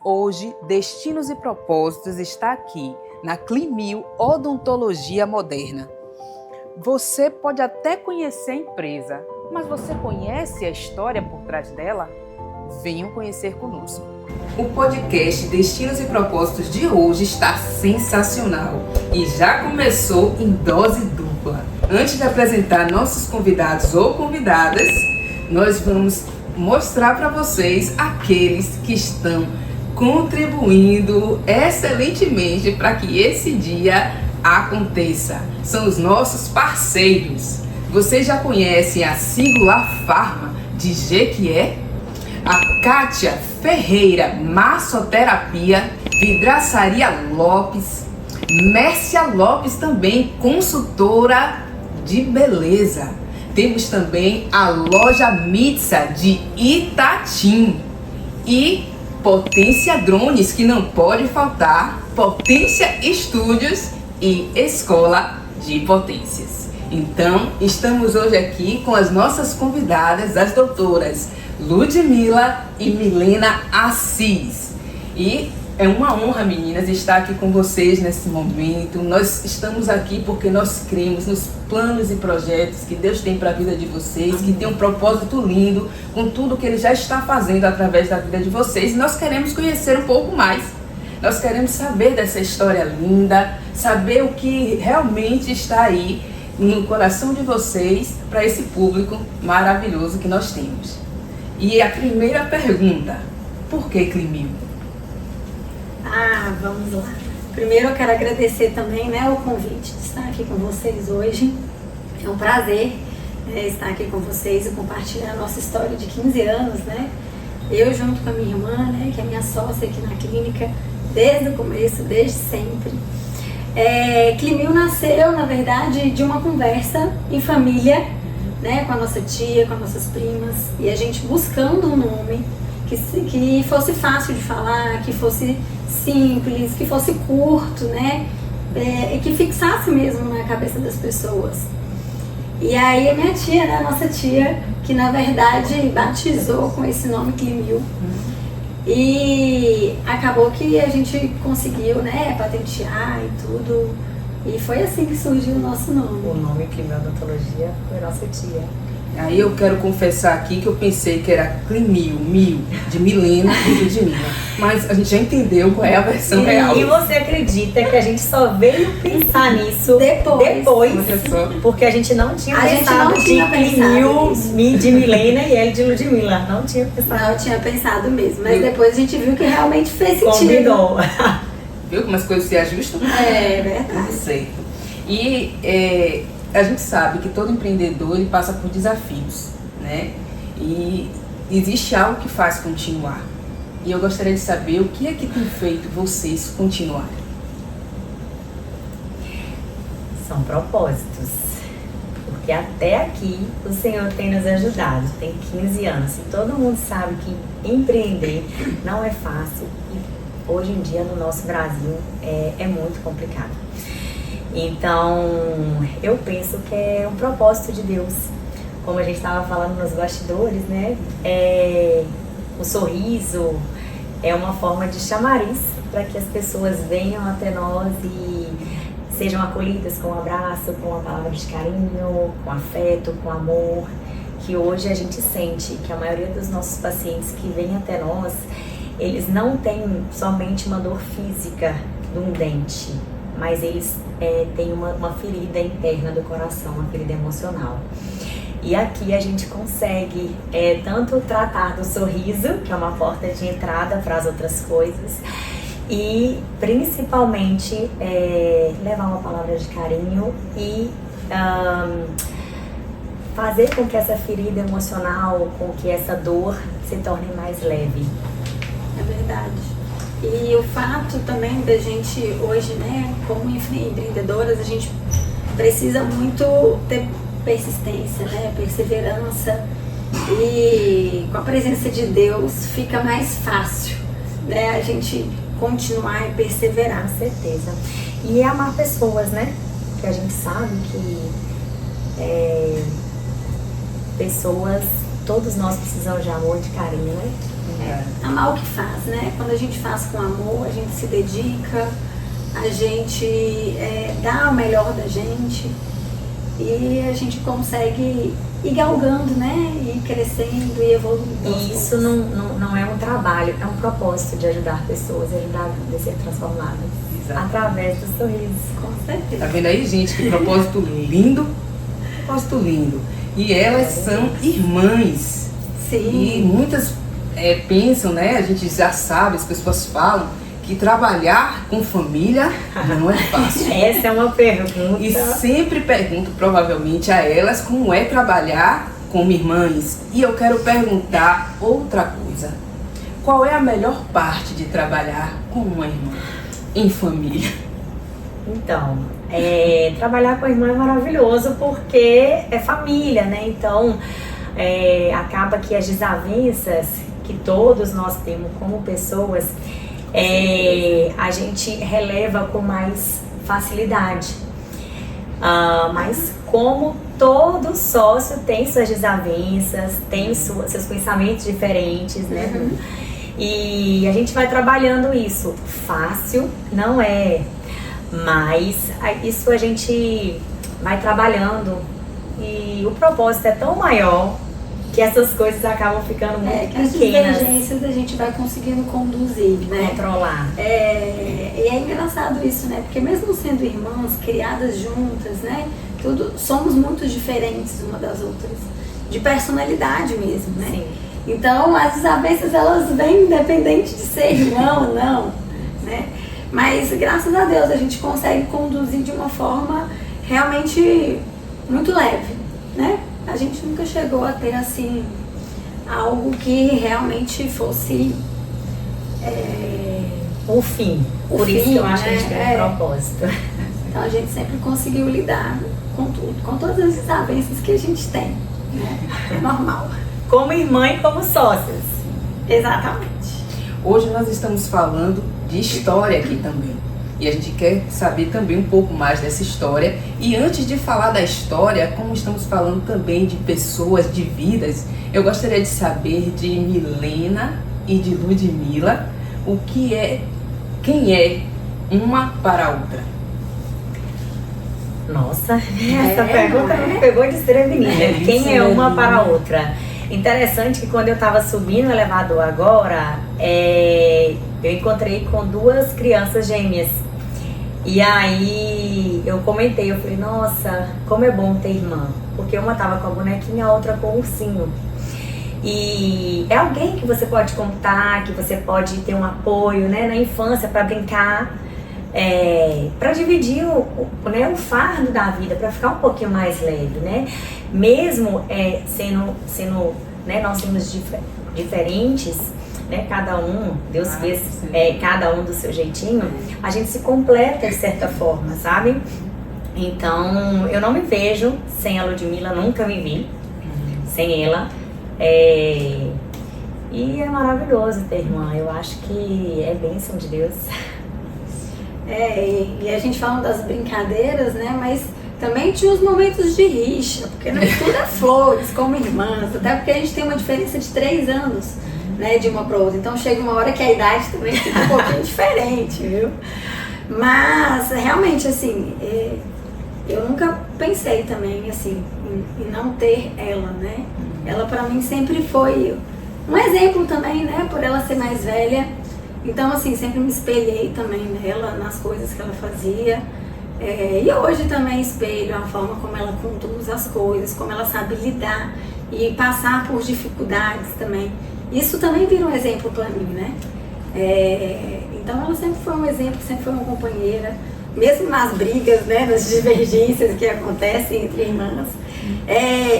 Hoje, Destinos e Propósitos está aqui, na Climil Odontologia Moderna. Você pode até conhecer a empresa, mas você conhece a história por trás dela? Venham conhecer conosco. O podcast Destinos e Propósitos de hoje está sensacional e já começou em dose dupla. Antes de apresentar nossos convidados ou convidadas, nós vamos mostrar para vocês aqueles que estão contribuindo excelentemente para que esse dia aconteça. São os nossos parceiros. Vocês já conhecem a Singular Pharma de Jequié? A Kátia Ferreira Massoterapia, Vidraçaria Lopes, Mércia Lopes também, consultora de beleza. Temos também a loja Mitsa de Itatim e Potência Drones, que não pode faltar, Potência Estúdios e Escola de Potências. Então, estamos hoje aqui com as nossas convidadas, as doutoras Ludmila e Milena Assis. E é uma honra, meninas, estar aqui com vocês nesse momento. Nós estamos aqui porque nós cremos nos planos e projetos que Deus tem para a vida de vocês, que tem um propósito lindo com tudo que Ele já está fazendo através da vida de vocês. E nós queremos conhecer um pouco mais. Nós queremos saber dessa história linda, saber o que realmente está aí no coração de vocês para esse público maravilhoso que nós temos. E a primeira pergunta, por que Climil? Vamos lá. Primeiro eu quero agradecer também, o convite de estar aqui com vocês hoje. É um prazer estar aqui com vocês e compartilhar a nossa história de 15 anos, Eu junto com a minha irmã, que é minha sócia aqui na clínica, desde o começo, desde sempre. Climil nasceu, na verdade, de uma conversa em família, com a nossa tia, com as nossas primas, e a gente buscando um nome que fosse fácil de falar, que fosse simples, que fosse curto, e que fixasse mesmo na cabeça das pessoas. E aí a minha tia, a nossa tia, que na verdade batizou com esse nome Climil, e acabou que a gente conseguiu, patentear e tudo. E foi assim que surgiu o nosso nome. O nome Climil Odontologia foi nossa tia. Aí eu quero confessar aqui que eu pensei que era Climil, de Milena e Ludmila. Mas a gente já entendeu qual é a versão real. E você acredita que a gente só veio pensar nisso depois porque a gente não tinha pensado de Climil de Milena e ele de Ludmila. Não tinha pensado. Não, eu tinha pensado mesmo. Mas depois a gente viu que realmente fez sentido. Combinou. Viu como as coisas se ajustam? É verdade. Certo. E a gente sabe que todo empreendedor ele passa por desafios, E existe algo que faz continuar. E eu gostaria de saber o que é que tem feito vocês continuarem. São propósitos. Porque até aqui o Senhor tem nos ajudado. Tem 15 anos. E todo mundo sabe que empreender não é fácil. E hoje em dia no nosso Brasil é muito complicado. Então, eu penso que é um propósito de Deus. Como a gente estava falando nos bastidores, o sorriso é uma forma de chamariz para que as pessoas venham até nós e sejam acolhidas com um abraço, com uma palavra de carinho, com afeto, com amor. Que hoje a gente sente que a maioria dos nossos pacientes que vêm até nós, eles não têm somente uma dor física de um dente, mas eles têm uma ferida interna do coração, uma ferida emocional. E aqui a gente consegue tanto tratar do sorriso, que é uma porta de entrada para as outras coisas, e principalmente levar uma palavra de carinho e fazer com que essa ferida emocional, com que essa dor se torne mais leve. É verdade. E o fato também da gente hoje, como empreendedoras, a gente precisa muito ter persistência, perseverança, e com a presença de Deus fica mais fácil, a gente continuar e perseverar. Com certeza. E amar pessoas, que a gente sabe que pessoas, todos nós precisamos de amor, de carinho, Amar o que faz, né? Quando a gente faz com amor, a gente se dedica, a gente dá o melhor da gente e a gente consegue ir galgando, né? Ir crescendo e evoluindo. E isso não é um trabalho, é um propósito de ajudar pessoas, ajudar a vida a ser transformada. Através do sorriso. Com certeza. Tá vendo aí, gente? Que propósito lindo. Propósito lindo. E elas são irmãs. Sim. E muitas pensam, né? A gente já sabe, as pessoas falam que trabalhar com família não é fácil. Essa é uma pergunta. E sempre pergunto, provavelmente, a elas como é trabalhar como irmãs. E eu quero perguntar outra coisa. Qual é a melhor parte de trabalhar com uma irmã em família? Então, trabalhar com a irmã é maravilhoso porque é família, né? Então, acaba que as desavenças que todos nós temos como pessoas, a gente releva com mais facilidade. Mas como todo sócio tem suas desavenças, tem seus pensamentos diferentes, né? Uhum. E a gente vai trabalhando isso. Fácil não é, mas isso a gente vai trabalhando e o propósito é tão maior que essas coisas acabam ficando muito que as pequenas. divergências a gente vai conseguindo conduzir, né? Controlar. E é engraçado isso, né? Porque mesmo sendo irmãs, criadas juntas, né? Somos muito diferentes uma das outras. De personalidade mesmo, né? Sim. Então as desavenças elas vêm independente de ser irmão ou não, né? Mas graças a Deus a gente consegue conduzir de uma forma realmente muito leve, né? A gente nunca chegou a ter assim algo que realmente fosse O fim. Por isso que eu acho que a gente tem um propósito. Então a gente sempre conseguiu lidar com tudo, com todas as desavenças que a gente tem, né? É normal. Como irmã e como sócias. Exatamente. Hoje nós estamos falando de história aqui também. E a gente quer saber também um pouco mais dessa história. E antes de falar da história, como estamos falando também de pessoas, de vidas, eu gostaria de saber de Milena e de Ludmila quem é uma para a outra. Nossa, essa pergunta me pegou desprevenida. Quem é uma para a outra? Interessante que quando eu estava subindo o elevador agora, eu encontrei com duas crianças gêmeas. E aí eu comentei, eu falei, nossa, como é bom ter irmã. Porque uma tava com a bonequinha, a outra com o ursinho. E é alguém que você pode contar, que você pode ter um apoio, né, na infância para brincar, para dividir o fardo da vida, para ficar um pouquinho mais leve, né? Mesmo sendo né, nós somos diferentes, né? Cada um, Deus fez cada um do seu jeitinho, a gente se completa de certa forma, sabe? Então, eu não me vejo sem a Ludmila, nunca me vi sem ela. E é maravilhoso ter irmã, eu acho que é bênção de Deus. E a gente fala das brincadeiras, né? Mas também tinha os momentos de rixa, porque não tudo é flores, como irmãs, até porque a gente tem uma diferença de 3 anos, né, de uma para outra. Então chega uma hora que a idade também fica um pouquinho diferente, viu? Mas realmente, assim, eu nunca pensei também, assim, em não ter ela, né? Ela para mim sempre foi um exemplo também, né? Por ela ser mais velha. Então, assim, sempre me espelhei também nela, nas coisas que ela fazia. E hoje também espelho a forma como ela conduz as coisas, como ela sabe lidar e passar por dificuldades também. Isso também vira um exemplo para mim, né? Então ela sempre foi um exemplo, sempre foi uma companheira, mesmo nas brigas, né, nas divergências que acontecem entre irmãs.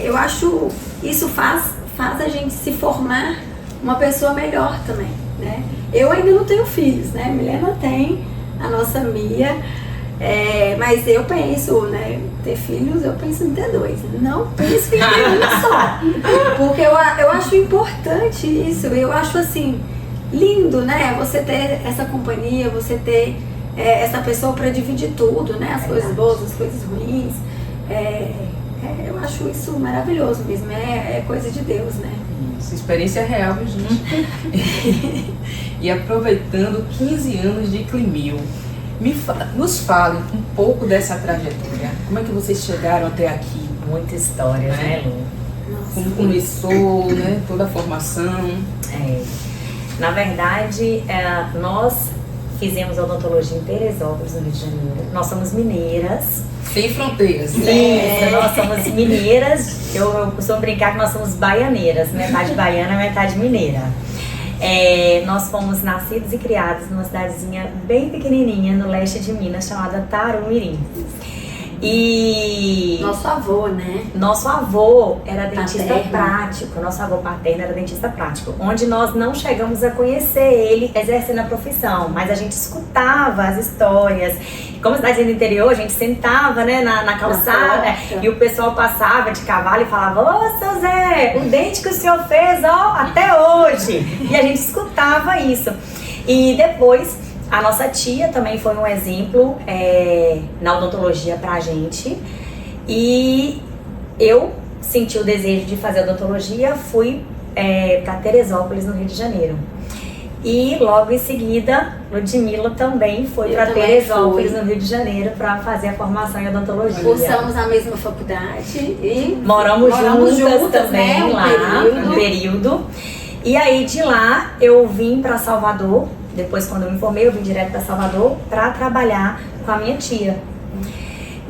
Eu acho isso faz a gente se formar uma pessoa melhor também, né? Eu ainda não tenho filhos, né? Milena tem, a nossa Mia. Mas eu penso, né, ter filhos, eu penso em ter 2. Não penso em ter um só. Porque eu acho importante isso. Eu acho assim, lindo, né? Você ter essa companhia, você ter essa pessoa para dividir tudo, né? As coisas boas, as coisas ruins. Eu acho isso maravilhoso mesmo. É coisa de Deus, né? Isso, experiência real, viu, gente? E aproveitando 15 anos de Climil, nos fale um pouco dessa trajetória. Como é que vocês chegaram até aqui? Muita história, né, Lu? Como começou, né, toda a formação? Na verdade, nós fizemos odontologia em Teresópolis, no Rio de Janeiro. Nós somos mineiras. Sem fronteiras. Isso, nós somos mineiras. Eu costumo brincar que nós somos baianeiras, metade baiana, metade mineira. Nós fomos nascidos e criados numa cidadezinha bem pequenininha no leste de Minas, chamada Tarumirim. E nosso avô, né? Nosso avô era dentista Paterno. prático, nosso avô paterno era dentista prático, onde nós não chegamos a conhecer ele exercendo a profissão, mas a gente escutava as histórias. Como cidade do interior, a gente sentava, né, na calçada e o pessoal passava de cavalo e falava: ô, seu Zé, o dente que o senhor fez, ó, até hoje. E a gente escutava isso. E depois a nossa tia também foi um exemplo na odontologia pra gente. E eu senti o desejo de fazer odontologia, fui pra Teresópolis, no Rio de Janeiro. E logo em seguida, Ludmila também foi para Teresópolis, no Rio de Janeiro, para fazer a formação em odontologia. Cursamos a mesma faculdade e moramos juntas também, né, um período. E aí de lá eu vim para Salvador. Depois, quando eu me formei, eu vim direto para Salvador para trabalhar com a minha tia.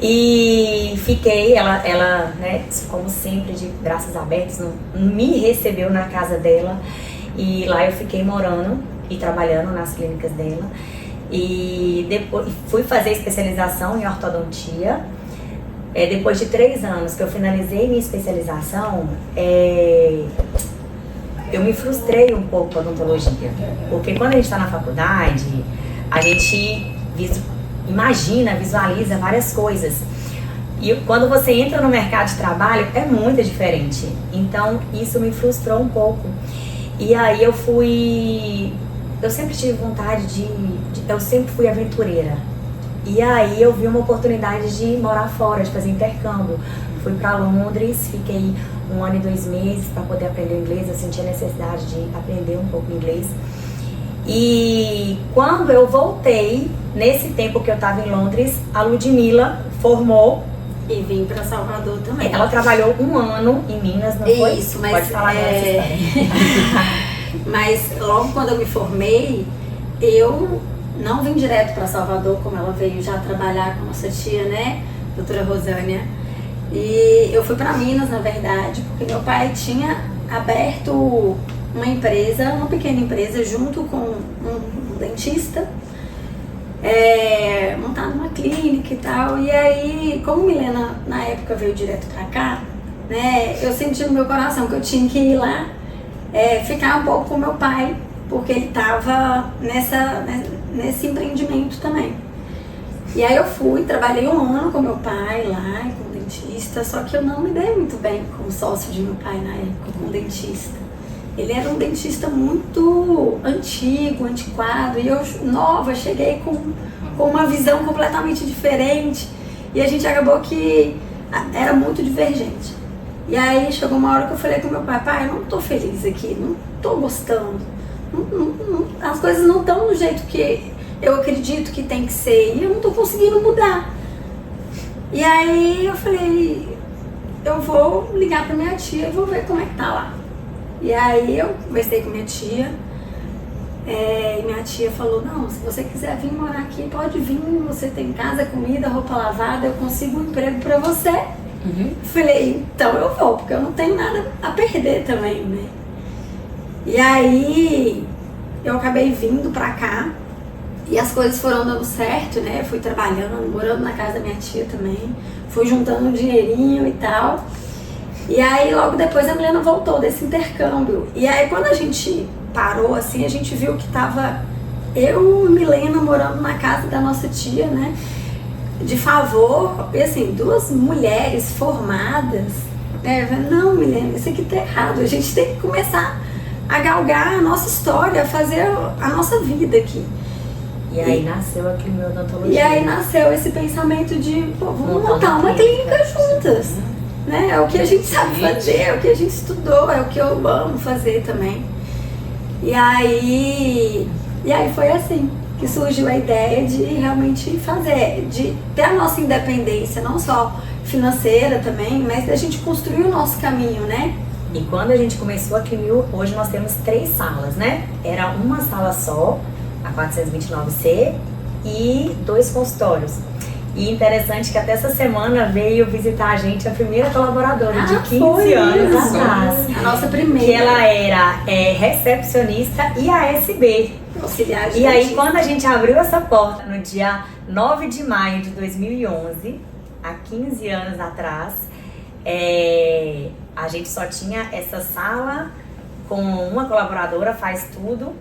E fiquei, ela, né, como sempre, de braços abertos, me recebeu na casa dela. E lá eu fiquei morando e trabalhando nas clínicas dela. E depois fui fazer especialização em ortodontia. Depois de 3 anos que eu finalizei minha especialização, eu me frustrei um pouco com a odontologia, porque quando a gente está na faculdade, a gente visualiza várias coisas. E quando você entra no mercado de trabalho, é muito diferente. Então, isso me frustrou um pouco. E aí eu sempre tive vontade eu sempre fui aventureira. E aí eu vi uma oportunidade de morar fora, de fazer intercâmbio. Fui para Londres, fiquei 1 ano e 2 meses para poder aprender inglês. Eu senti a necessidade de aprender um pouco inglês. E quando eu voltei, nesse tempo que eu estava em Londres, a Ludmila formou. E vim para Salvador também. Ela trabalhou 1 ano em Minas, não foi? Isso, mas pode falar mas logo quando eu me formei, eu não vim direto para Salvador, como ela veio já trabalhar com a nossa tia, né, doutora Rosânia. E eu fui para Minas, na verdade, porque meu pai tinha aberto uma pequena empresa, junto com um dentista, montado uma clínica e tal. E aí, como Milena na época veio direto pra cá, né, eu senti no meu coração que eu tinha que ir lá ficar um pouco com meu pai, porque ele tava nesse empreendimento também. E aí eu fui, trabalhei 1 ano com meu pai lá, com o dentista, só que eu não me dei muito bem como sócio de meu pai na época, com o dentista. Ele era um dentista muito antigo, antiquado, e eu, nova, cheguei com uma visão completamente diferente, e a gente acabou que era muito divergente. E aí chegou uma hora que eu falei com meu pai: pai, eu não tô feliz aqui, não tô gostando, as coisas não estão do jeito que eu acredito que tem que ser, e eu não tô conseguindo mudar. E aí eu falei: eu vou ligar pra minha tia e vou ver como é que tá lá. E aí eu conversei com minha tia, e minha tia falou: não, se você quiser vir morar aqui, pode vir, você tem casa, comida, roupa lavada, eu consigo um emprego pra você. Falei: então eu vou, porque eu não tenho nada a perder também, né? E aí eu acabei vindo pra cá, e as coisas foram dando certo, né? Fui trabalhando, morando na casa da minha tia também, fui juntando um dinheirinho e tal. E aí logo depois a Milena voltou desse intercâmbio. E aí quando a gente parou assim, a gente viu que tava eu e Milena morando na casa da nossa tia, né, de favor, e assim, 2 mulheres formadas, né? Eu falei: não, Milena, isso aqui tá errado, a gente tem que começar a galgar a nossa história, a fazer a nossa vida aqui. E aí nasceu aqui odontologia. E aí nasceu esse pensamento de, pô, vamos montar uma clínica juntas. né? É o que a gente sabe fazer, é o que a gente estudou, é o que eu amo fazer também. E aí foi assim que surgiu a ideia de realmente fazer, de ter a nossa independência, não só financeira também, mas da gente construir o nosso caminho, né? E quando a gente começou a Climil, hoje nós temos 3 salas, né? Era uma sala só, a 429C, e 2 consultórios. E interessante que até essa semana veio visitar a gente a primeira colaboradora de 15 anos atrás. A nossa primeira. Que ela era recepcionista e ASB. Auxiliar de E aí dentista. quando a gente abriu essa porta no dia 9 de maio de 2011, há 15 anos atrás, a gente só tinha essa sala com uma colaboradora, faz tudo.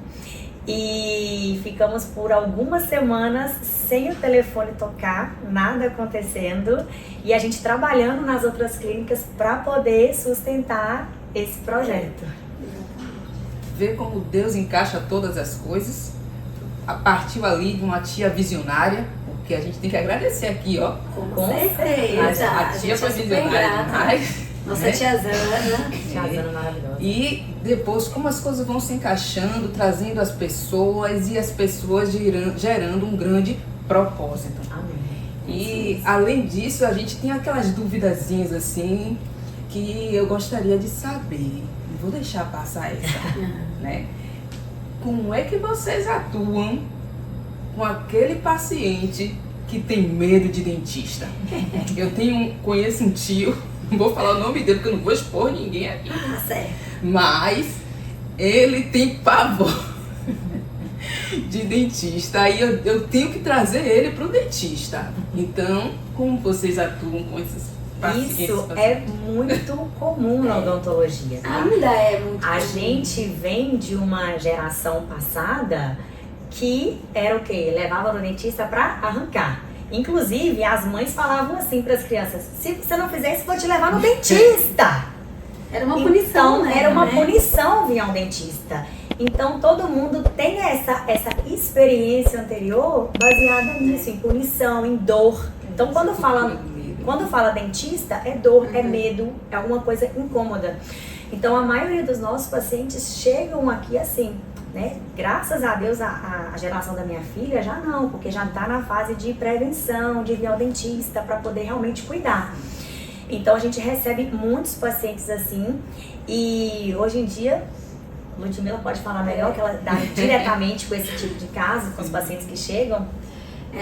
E ficamos por algumas semanas sem o telefone tocar, nada acontecendo, e a gente trabalhando nas outras clínicas para poder sustentar esse projeto. Ver como Deus encaixa todas as coisas. Partiu ali de uma tia visionária, porque a gente tem que agradecer aqui, ó. Com certeza. A tia foi visionária demais. Nossa tia Zana. Tia Zana maravilhosa. E depois, como as coisas vão se encaixando, trazendo as pessoas e as pessoas gerando um grande propósito. Amém. E além disso, a gente tem aquelas duvidazinhas assim que eu gostaria de saber. Não vou deixar passar essa, né? Como é que vocês atuam com aquele paciente que tem medo de dentista? Eu conheço um tio, não vou falar o nome dele porque eu não vou expor ninguém aqui. Certo. Mas ele tem pavor de dentista. Aí eu tenho que trazer ele para o dentista. Então, como vocês atuam com esses pacientes? Isso é muito comum na odontologia, tá? Ainda é muito A comum. gente vem de uma geração passada que era o quê? Levava no dentista para arrancar. Inclusive, as mães falavam assim para as crianças: se você não fizer isso, eu vou te levar no dentista. Era uma punição, Então, né? era uma punição vir ao dentista. Então, todo mundo tem essa experiência anterior baseada nisso, em punição, em dor. Então, quando fala dentista, é dor, é medo, é alguma coisa incômoda. Então, a maioria dos nossos pacientes chegam aqui assim, né? Graças a Deus, a geração da minha filha já não, porque já está na fase de prevenção, de vir ao dentista para poder realmente cuidar. Então, a gente recebe muitos pacientes assim, e hoje em dia, Ludmila pode falar melhor, que ela dá diretamente com esse tipo de caso, com os pacientes que chegam.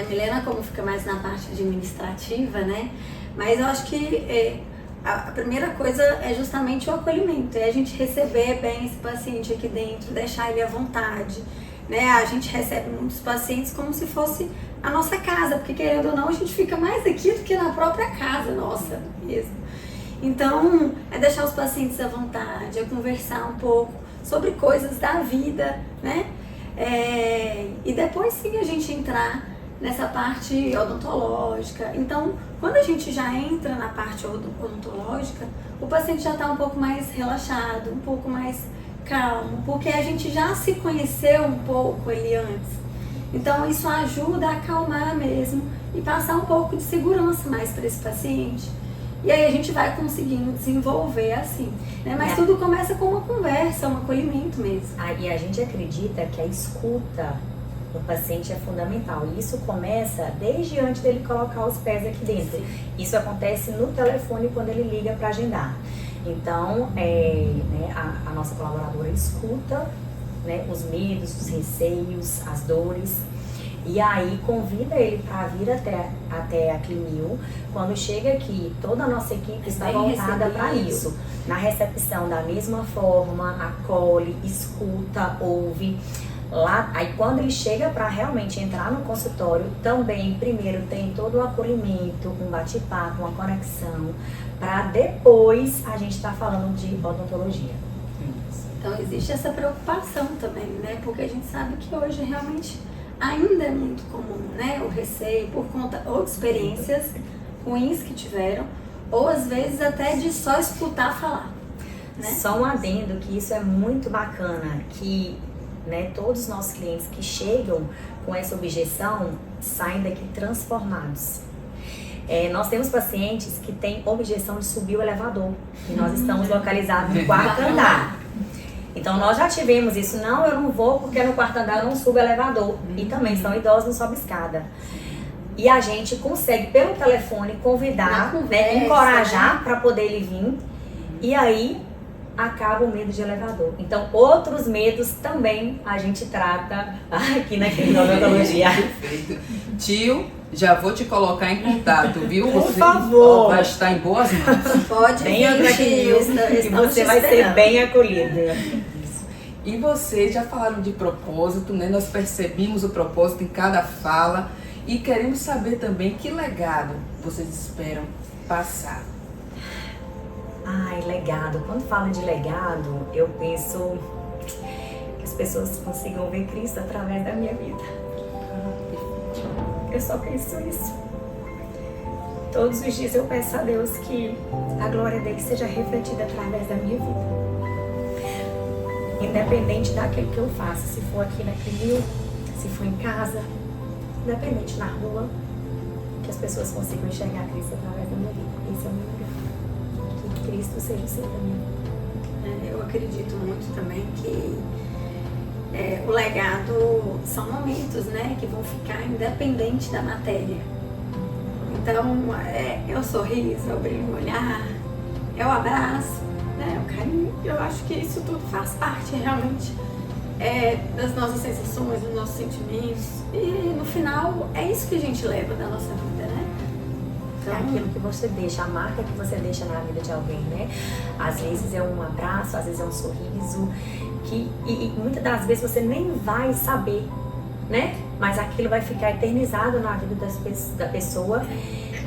Milena, como fica mais na parte administrativa, né? Mas eu acho que a primeira coisa é justamente o acolhimento, é a gente receber bem esse paciente aqui dentro, deixar ele à vontade, né? A gente recebe muitos pacientes como se fosse a nossa casa, porque querendo ou não, a gente fica mais aqui do que na própria casa nossa mesmo. Então, é deixar os pacientes à vontade, é conversar um pouco sobre coisas da vida, né? E depois sim a gente entrar nessa parte odontológica. Então, quando a gente já entra na parte odontológica, o paciente já está um pouco mais relaxado, um pouco mais calmo, porque a gente já se conheceu um pouco ele antes. Então, isso ajuda a acalmar mesmo e passar um pouco de segurança mais para esse paciente. E aí a gente vai conseguindo desenvolver assim, né? Mas tudo começa com uma conversa, um acolhimento mesmo. E a gente acredita que a escuta do paciente é fundamental. E isso começa desde antes dele colocar os pés aqui dentro. Sim. Isso acontece no telefone quando ele liga para agendar. Então, a nossa colaboradora escuta, né, os medos, os receios, as dores. E aí convida ele para vir até a Climil. Quando chega aqui, toda a nossa equipe está voltada para isso. Na recepção, da mesma forma, acolhe, escuta, ouve. Lá, aí quando ele chega para realmente entrar no consultório, também primeiro tem todo o acolhimento, um bate-papo, uma conexão, para depois a gente tá falando de odontologia. Então existe essa preocupação também, né? Porque a gente sabe que hoje realmente ainda é muito comum, né? O receio por conta ou de experiências ruins que tiveram, ou às vezes até de só escutar falar, né? Só um adendo que isso é muito bacana, que, né, todos os nossos clientes que chegam com essa objeção saem daqui transformados. Nós temos pacientes que têm objeção de subir o elevador e nós estamos localizados no quarto andar. Então nós já tivemos isso, não, eu não vou porque no quarto andar eu não subo o elevador. E também são idosos, não sobe escada. E a gente consegue pelo telefone convidar, conversa, encorajar para poder ele vir. E aí acaba o medo de elevador. Então outros medos também a gente trata aqui na odontologia. Perfeito. Tio, já vou te colocar em contato, viu? Por favor. Vai estar em boas mãos. Pode vir aqui, e você vai ser bem acolhida. E vocês já falaram de propósito, né? Nós percebemos o propósito em cada fala e queremos saber também que legado vocês esperam passar. Ai, legado. Quando falo de legado, eu penso que as pessoas consigam ver Cristo através da minha vida. Eu só penso isso. Todos os dias eu peço a Deus que a glória dele seja refletida através da minha vida. Independente daquilo que eu faço, se for aqui na Climil, se for em casa, independente na rua, que as pessoas consigam enxergar Cristo através da minha vida. Esse é o meu legado. Que Cristo seja o centro da minha vida. Eu acredito muito também que o legado são momentos, né, que vão ficar independente da matéria. Então, é o sorriso, é o brilho no olhar, é o abraço, né, o carinho. Eu acho que isso tudo faz parte realmente das nossas sensações, dos nossos sentimentos. E no final, é isso que a gente leva da nossa vida, né? É aquilo que você deixa, a marca que você deixa na vida de alguém, né? Às vezes é um abraço, às vezes é um sorriso, e muitas das vezes você nem vai saber, né? Mas aquilo vai ficar eternizado na vida da pessoa.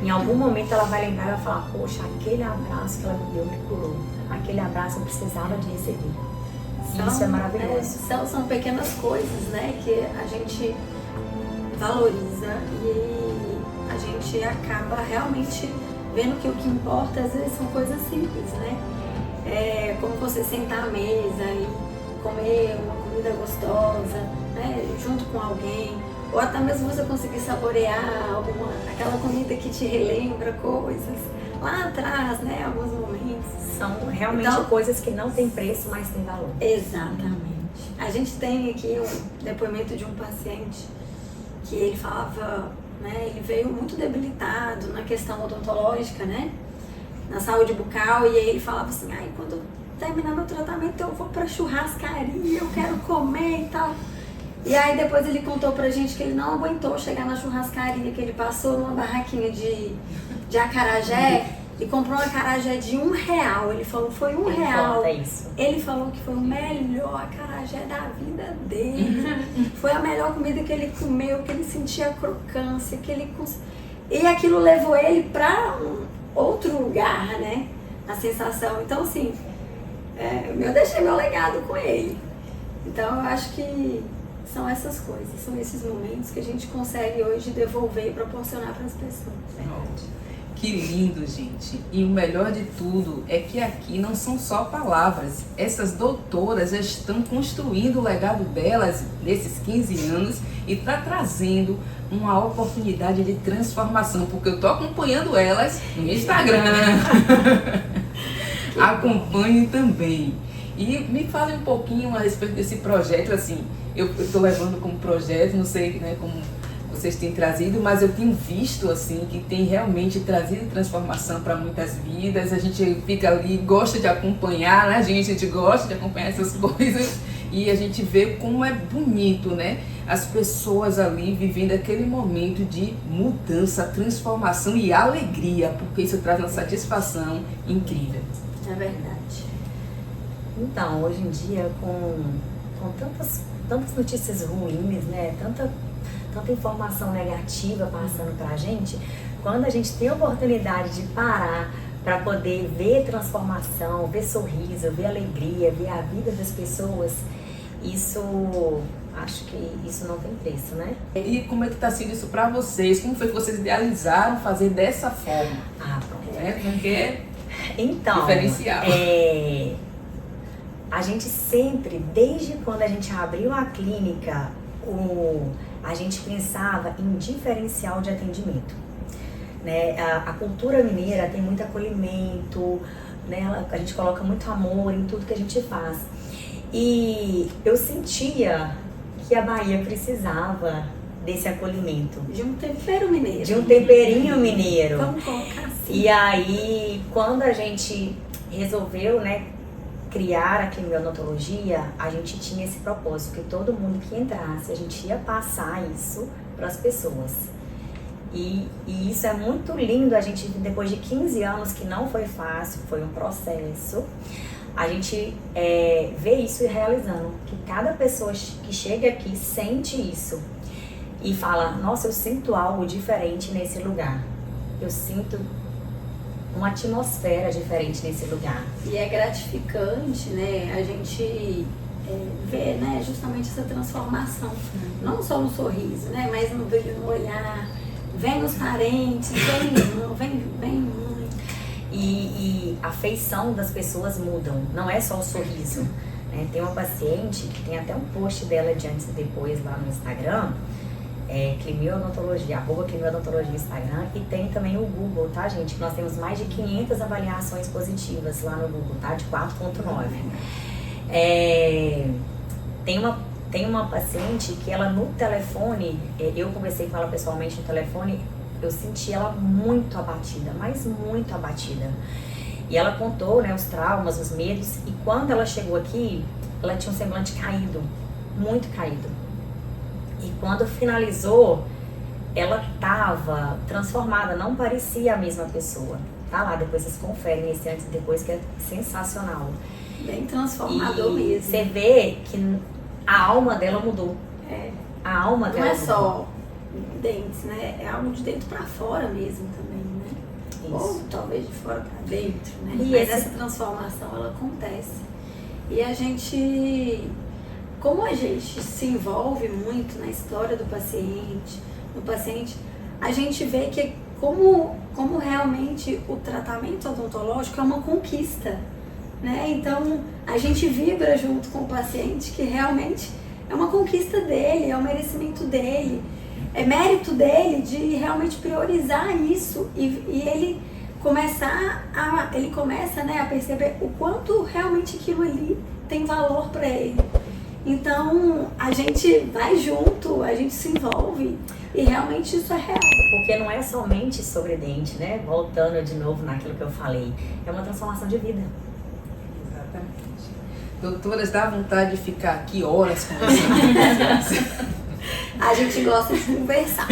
Em algum momento ela vai lembrar e vai falar, poxa, aquele abraço que ela me deu me curou. Aquele abraço eu precisava de receber. Isso é maravilhoso. São pequenas coisas, né? Que a gente valoriza e a gente acaba realmente vendo que o que importa às vezes são coisas simples, né? Como você sentar à mesa e comer uma comida gostosa, né? Junto com alguém, ou até mesmo você conseguir saborear aquela comida que te relembra coisas lá atrás, né? Alguns momentos. São realmente coisas que não tem preço, mas tem valor. Exatamente. A gente tem aqui um depoimento de um paciente que ele falava, né? Ele veio muito debilitado na questão odontológica, né? Na saúde bucal, e aí ele falava assim, quando terminar meu tratamento eu vou pra churrascaria, eu quero comer e tal. E aí depois ele contou pra gente que ele não aguentou chegar na churrascaria, que ele passou numa barraquinha de acarajé e comprou um acarajé de R$1. Ele falou, foi R$1. Isso. Ele falou que foi o melhor acarajé da vida dele. Foi a melhor comida que ele comeu, que ele sentia a crocância, e aquilo levou ele pra outro lugar, né? A sensação. Então, assim, eu deixei meu legado com ele. Então, eu acho que são essas coisas, são esses momentos que a gente consegue hoje devolver e proporcionar para as pessoas. Que lindo, gente. E o melhor de tudo é que aqui não são só palavras. Essas doutoras já estão construindo o legado delas nesses 15 anos e está trazendo uma oportunidade de transformação, porque eu estou acompanhando elas no Instagram. Acompanhem também. E me fale um pouquinho a respeito desse projeto, assim, eu estou levando como projeto, não sei, né, como vocês têm trazido, mas eu tenho visto, assim, que tem realmente trazido transformação para muitas vidas. A gente fica ali, gosta de acompanhar, né, gente? A gente gosta de acompanhar essas coisas e a gente vê como é bonito, né? As pessoas ali vivendo aquele momento de mudança, transformação e alegria, porque isso traz uma satisfação incrível. É verdade. Então, hoje em dia, com tantas notícias ruins, né? Tanta informação negativa passando pra gente, quando a gente tem a oportunidade de parar para poder ver transformação, ver sorriso, ver alegria, ver a vida das pessoas, acho que isso não tem preço, né? E como é que tá sendo isso para vocês? Como foi que vocês idealizaram fazer dessa forma? Pronto. Porque então, diferencial. A gente sempre, desde quando a gente abriu a clínica, a gente pensava em diferencial de atendimento. né? A cultura mineira tem muito acolhimento, né? A gente coloca muito amor em tudo que a gente faz. E eu sentia que a Bahia precisava desse acolhimento. De um tempero mineiro. De um temperinho mineiro. Vamos colocar assim. E aí, quando a gente resolveu, né, criar a Climiodontologia, a gente tinha esse propósito, que todo mundo que entrasse, a gente ia passar isso para as pessoas. E isso é muito lindo, a gente, depois de 15 anos, que não foi fácil, foi um processo, a gente vê isso realizando, que cada pessoa que chega aqui sente isso e fala, nossa, eu sinto algo diferente nesse lugar, eu sinto uma atmosfera diferente nesse lugar. E é gratificante, né, a gente ver, né, justamente essa transformação, não só no sorriso, né, mas no brilho no olhar, vem os parentes, vem irmão, vem mãe. E a feição das pessoas mudam, não é só o sorriso, né? Tem uma paciente que tem até um post dela de antes e depois lá no Instagram, Climiodontologia, @Climiodontologia no Instagram, e tem também o Google, tá, gente? Nós temos mais de 500 avaliações positivas lá no Google, tá? De 4.9. Tem uma paciente que ela no telefone, eu conversei com ela pessoalmente no telefone, eu senti ela muito abatida, mas muito abatida. E ela contou, né, os traumas, os medos, e quando ela chegou aqui, ela tinha um semblante caído, muito caído. E quando finalizou, ela estava transformada, não parecia a mesma pessoa. Tá lá, depois vocês conferem esse antes e depois, que é sensacional. Bem transformador e mesmo. Você vê que a alma dela mudou. A alma dela mudou. Não é só dentes, né? É algo de dentro para fora mesmo também, né? Isso. Ou talvez de fora para dentro, né? E mas essa transformação, ela acontece. E a gente, como a gente se envolve muito na história do paciente, no paciente, a gente vê que como realmente o tratamento odontológico é uma conquista, né? Então, a gente vibra junto com o paciente que realmente é uma conquista dele, é um merecimento dele, é mérito dele de realmente priorizar isso e ele começa, né, a perceber o quanto realmente aquilo ali tem valor para ele. Então, a gente vai junto, a gente se envolve e realmente isso é real. Porque não é somente sobre dente, né? Voltando de novo naquilo que eu falei, é uma transformação de vida. Doutoras, dá vontade de ficar aqui horas conversando. A gente gosta de conversar.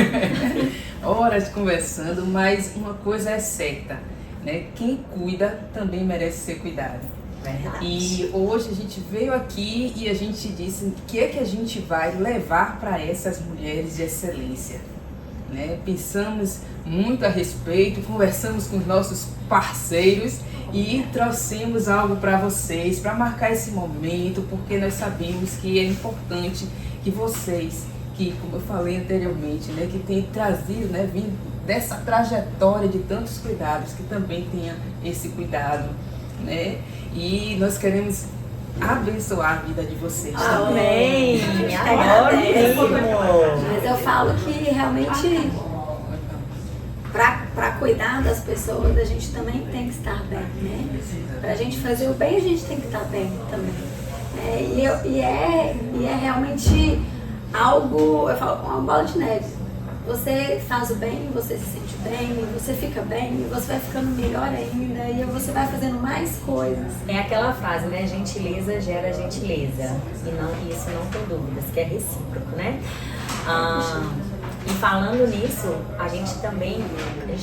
Horas conversando, mas uma coisa é certa, né? Quem cuida também merece ser cuidado. Verdade. E hoje a gente veio aqui e a gente disse o que é que a gente vai levar para essas mulheres de excelência, né? Pensamos muito a respeito, conversamos com os nossos parceiros e trouxemos algo para vocês, para marcar esse momento, porque nós sabemos que é importante que vocês, que, como eu falei anteriormente, né, que tem trazido, né, vindo dessa trajetória de tantos cuidados, que também tenha esse cuidado, né? E nós queremos abençoar a vida de vocês. Amém! Agora mesmo! Mas eu falo que realmente para cuidar das pessoas a gente também tem que estar bem, né? Pra gente fazer o bem a gente tem que estar bem também. E é realmente algo, eu falo, uma bola de neve. Você faz o bem, você se sente bem, você fica bem, você vai ficando melhor ainda e você vai fazendo mais coisas. É aquela frase, né? Gentileza gera gentileza. E isso não tem dúvidas, que é recíproco, né? E falando nisso, a gente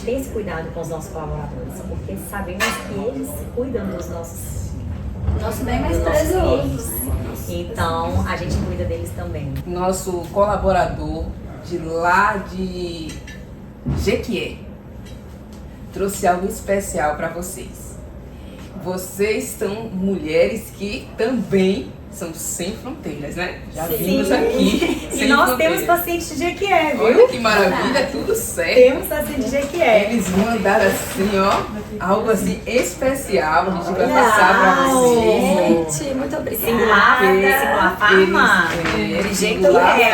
tem esse cuidado com os nossos colaboradores, porque sabemos que eles cuidam dos Nosso bem mais precioso, né? Então, a gente cuida deles também. Nosso colaborador de lá de Jequié trouxe algo especial para vocês. Vocês são mulheres que também são sem fronteiras, né? Já vimos aqui. E nós temos pacientes de Jequié, viu? Olha que maravilha, tudo certo. Temos pacientes de Jequié. Eles mandaram assim, ó, algo assim especial. A gente vai passar para vocês. Gente, muito obrigada. Singular Farma. De Jequié.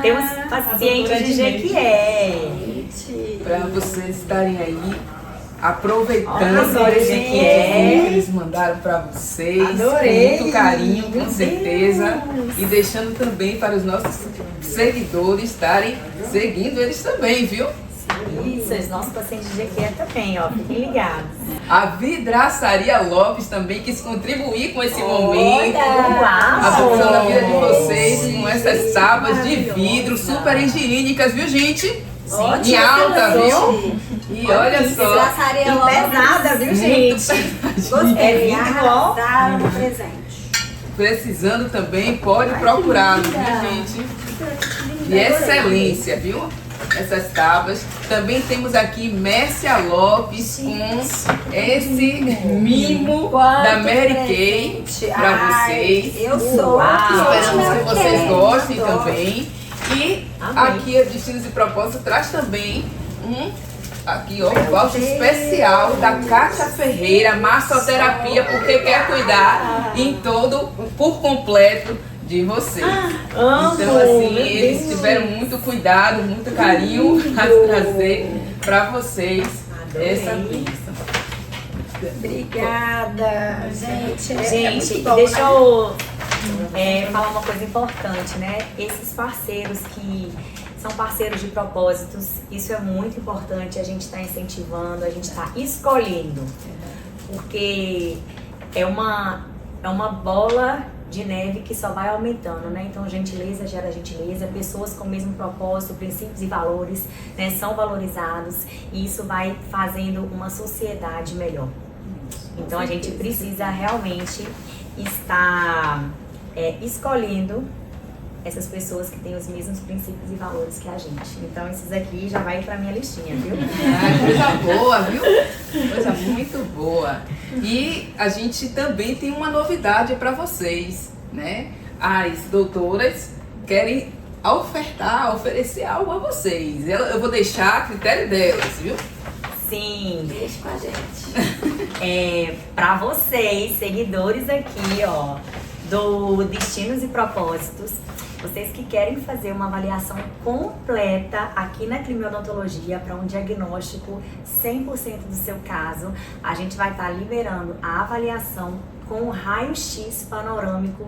Temos pacientes de Jequié. Gente, para vocês estarem aí aproveitando Olha, esse gente. kit que eles mandaram para vocês. Adorei. Com muito carinho, com Meu certeza. Deus. E deixando também para os nossos seguidores estarem seguindo eles também, viu? Isso, os nossos pacientes de GQ também, ó, fiquem ligados. A Vidraçaria Lopes também quis contribuir com esse momento, Uau. abençoando a vida de vocês com essas tábuas de vidro super higiênicas, viu, gente? Ótimo, Em alta, excelente. viu? E olha só, Vidraçaria E pesada, viu, gente? Gostei, É vidro, ó. arrasaram no presente. precisando também, pode procurá-lo, viu, gente? De excelência, viu? Essas tábuas. Também temos aqui Mércia Lopes com esse mimo da Mary Kay para vocês. Eu sou Esperamos Mary que vocês Kay, gostem adoro. também. E Amém. aqui a Destinos e Propósito traz também aqui ó, um voucher especial da Kátia Ferreira, massoterapia, porque quer cuidar em todo, por completo de vocês. Amo, Então assim, meu eles Deus. tiveram muito cuidado, muito carinho para trazer para vocês Adorei. essa bênção. Obrigada, gente. É Gente, muito bom, deixa né? eu falar uma coisa importante, né? Esses parceiros que são parceiros de propósitos, isso é muito importante, a gente está incentivando, a gente está escolhendo, porque é uma bola de neve que só vai aumentando, né? Então, gentileza gera gentileza, pessoas com o mesmo propósito, princípios e valores, né, são valorizados e isso vai fazendo uma sociedade melhor. Então, a gente precisa realmente estar escolhendo essas pessoas que têm os mesmos princípios e valores que a gente. Então, esses aqui já vai pra minha listinha, viu? Coisa boa, viu? Coisa muito boa. E a gente também tem uma novidade para vocês, né? As doutoras querem oferecer algo a vocês. Eu vou deixar a critério delas, viu? Sim. Deixa com a gente. Para vocês, seguidores aqui, ó, do Destinos e Propósitos, vocês que querem fazer uma avaliação completa aqui na Climiodontologia para um diagnóstico 100% do seu caso, a gente vai estar liberando a avaliação com raio-x panorâmico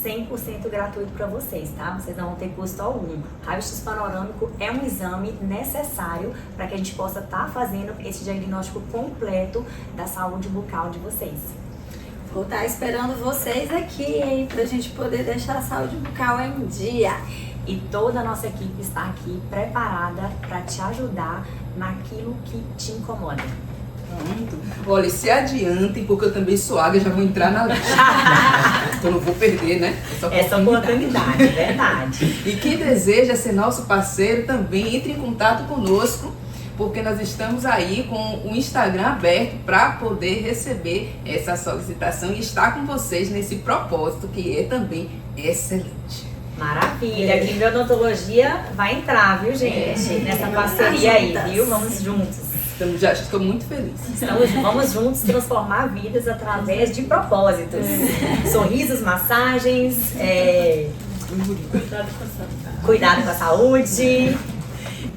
100% gratuito para vocês, tá? Vocês não vão ter custo algum. Raio-x panorâmico é um exame necessário para que a gente possa estar fazendo esse diagnóstico completo da saúde bucal de vocês. Vou estar esperando vocês aqui, hein, pra gente poder deixar a saúde bucal em dia. E toda a nossa equipe está aqui preparada para te ajudar naquilo que te incomoda. Muito. Olha, se adiantem, porque eu também sou águia, já vou entrar na lista. Então não vou perder, né? Essa oportunidade, é verdade. E quem deseja ser nosso parceiro também entre em contato conosco, porque nós estamos aí com o Instagram aberto para poder receber essa solicitação e estar com vocês nesse propósito que é também excelente. Maravilha, aqui em odontologia vai entrar, viu, gente? Nessa parceria aí, viu? Vamos juntos. Já estou muito feliz. Vamos juntos transformar vidas através de propósitos. Sorrisos, massagens, cuidado com a saúde.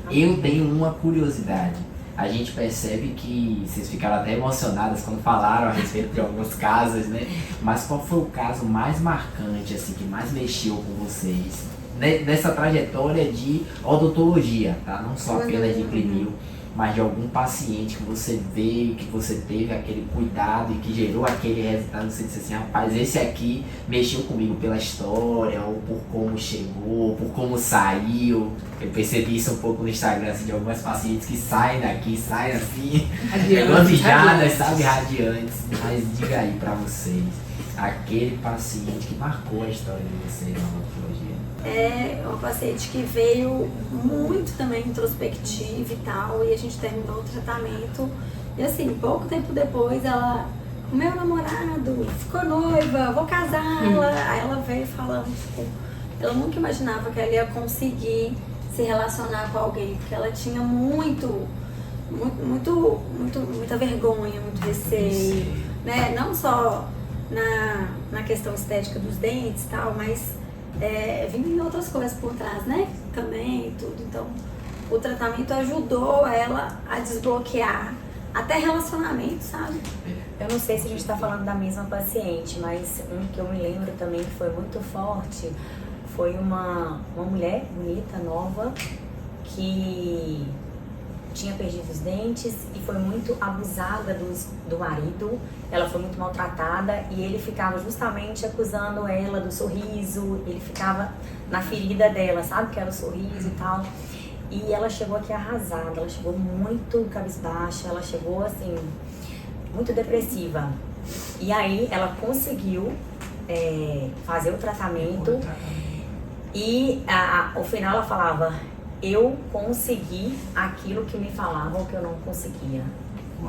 Eu tenho uma curiosidade. A gente percebe que vocês ficaram até emocionadas quando falaram a respeito de alguns casos, né? Mas qual foi o caso mais marcante, assim, que mais mexeu com vocês? Nessa trajetória de odontologia, tá? Não só apenas de clinio, mas de algum paciente que você veio, que você teve aquele cuidado e que gerou aquele resultado, você disse assim, rapaz, esse aqui mexeu comigo pela história, ou por como chegou, por como saiu. Eu percebi isso um pouco no Instagram, assim, de algumas pacientes que saem daqui, saem assim, radiantes, sabe, radiantes. Mas diga aí pra vocês, aquele paciente que marcou a história de vocês na odontologia. É uma paciente que veio muito também introspectiva e tal, e a gente terminou o tratamento. E assim, pouco tempo depois ela, o meu namorado ficou noiva, vou casar. Aí ela veio falando, tipo, ela nunca imaginava que ela ia conseguir se relacionar com alguém, porque ela tinha muita vergonha, muito receio, né? Não só na questão estética dos dentes e tal, mas vindo em outras coisas por trás, né? Também, tudo. Então, o tratamento ajudou ela a desbloquear até relacionamento, sabe? Eu não sei se a gente está falando da mesma paciente, mas um que eu me lembro também que foi muito forte foi uma mulher bonita, nova, que tinha perdido os dentes e foi muito abusada do marido. Ela foi muito maltratada e ele ficava justamente acusando ela do sorriso, ele ficava na ferida dela, sabe? Que era o sorriso e tal. E ela chegou aqui arrasada, ela chegou muito cabisbaixa, ela chegou assim, muito depressiva. E aí ela conseguiu fazer o tratamento e ao final ela falava: eu consegui aquilo que me falavam que eu não conseguia.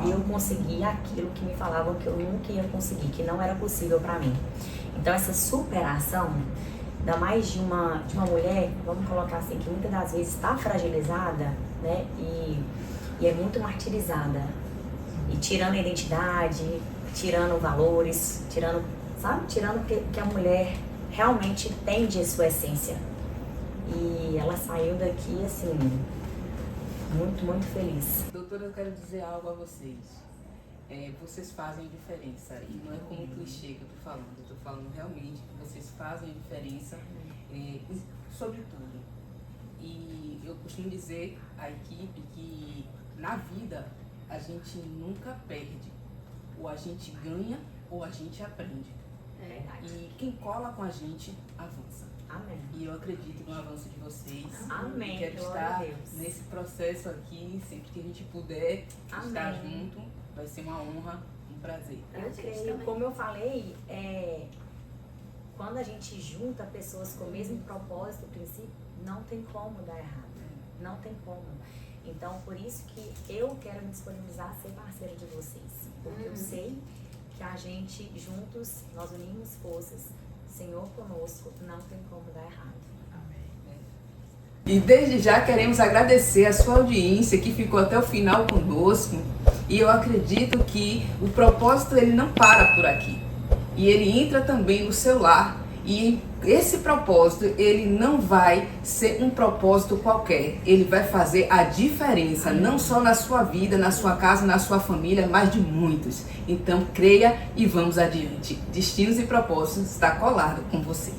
Eu consegui aquilo que me falavam que eu nunca ia conseguir, que não era possível para mim. Então essa superação, ainda mais de uma mulher, vamos colocar assim, que muitas das vezes está fragilizada, né? E é muito martirizada. E tirando a identidade, tirando valores, tirando o que a mulher realmente tem de sua essência. E ela saiu daqui, assim, muito, muito feliz. Doutora, eu quero dizer algo a vocês. Vocês fazem a diferença. E não é como um clichê que eu tô falando. Eu tô falando realmente que vocês fazem a diferença sobre tudo. E eu costumo dizer à equipe que na vida a gente nunca perde. Ou a gente ganha ou a gente aprende. E quem cola com a gente avança. Amém. E eu acredito no avanço de vocês. Amém. Quero estar nesse processo aqui, sempre que a gente puder estar junto. Vai ser uma honra, um prazer. Eu creio, como eu falei, quando a gente junta pessoas com o mesmo propósito, princípio, não tem como dar errado. Não tem como. Então, por isso que eu quero me disponibilizar a ser parceira de vocês. Porque eu sei que a gente, juntos, nós unimos forças. Senhor conosco, não tem como dar errado. E desde já queremos agradecer a sua audiência que ficou até o final conosco. E eu acredito que o propósito ele não para por aqui. E ele entra também no seu lar. E esse propósito, ele não vai ser um propósito qualquer. Ele vai fazer a diferença, não só na sua vida, na sua casa, na sua família, mas de muitos. Então creia e vamos adiante. Destinos e propósitos está colado com você.